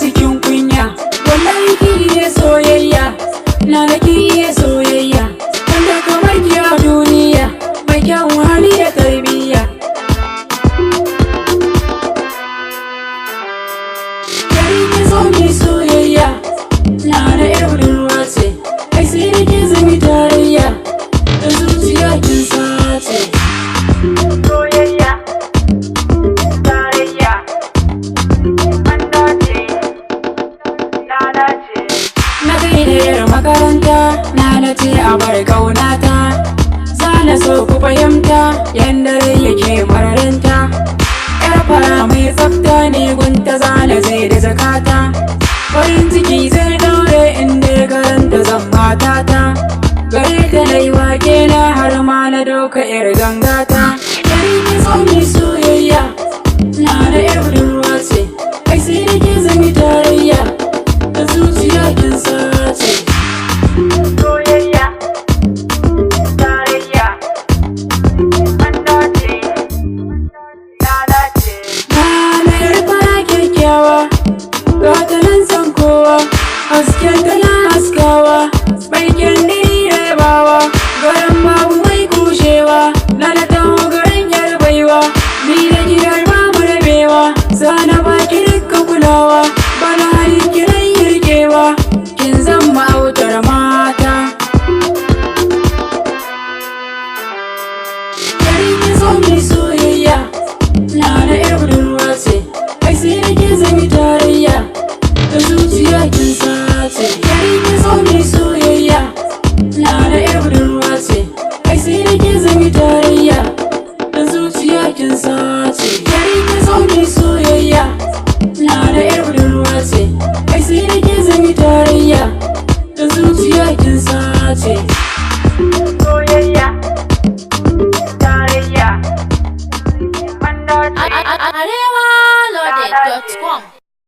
cikin kunya. Wallahi ki iya soyayya, na da ki iya soyayya. Wanda kamar ki a duniya, mai kyawun hali da tarbiyya. Gari ki zo mi soyayya, na da yar budurwa ce. Ai sai da ki zami tarayya, da zuciya kin sace. Soyayya, tarayya, an dace, na dace. Na gaida yar makaranta, na nace a bar kaunata. Zana so ku fahimta, yanda rai yake mararinta. Yar fara mai tsafta ne gunta, zana zai da zakata. Farin ciki zai daure inda ya karanta zan matata. Gare ta na yi wake na har ma na doka yar gangata. Gari ki zo mi soyayya, na da yar budurwa ce. Ai sai da ke zami tarayya, da zuciya kin sace. Soyayya, tarayya, an dace, na dace. Na yar fara kyakkyawa, ga ta nan san kowa. Hasken ta na haskawa, mai kyandi yabawa. Garan babu mai kushewa, na da taho garin yar baiwa. Ni da giyar babu rabewa, sana baki dukka kulawa. Bana halin kiran yirkewa, kin zama autar mata. Gari ki zo mi soyayya, na da yar budurwa ce. Ai sai da ke zami tarayya, da zuciya kin sace. Gari ki zo mi soyayya, na da yar budurwa ce. Ai sai da ke zami tarayya, da zuciya kin sace. Gari ki zo mi soyayya, na da yar budurwa ce. Ai sai da ke zami tarayya, da zuciya kin sace. Soyayya, tarayya, an dace. arewaloaded.com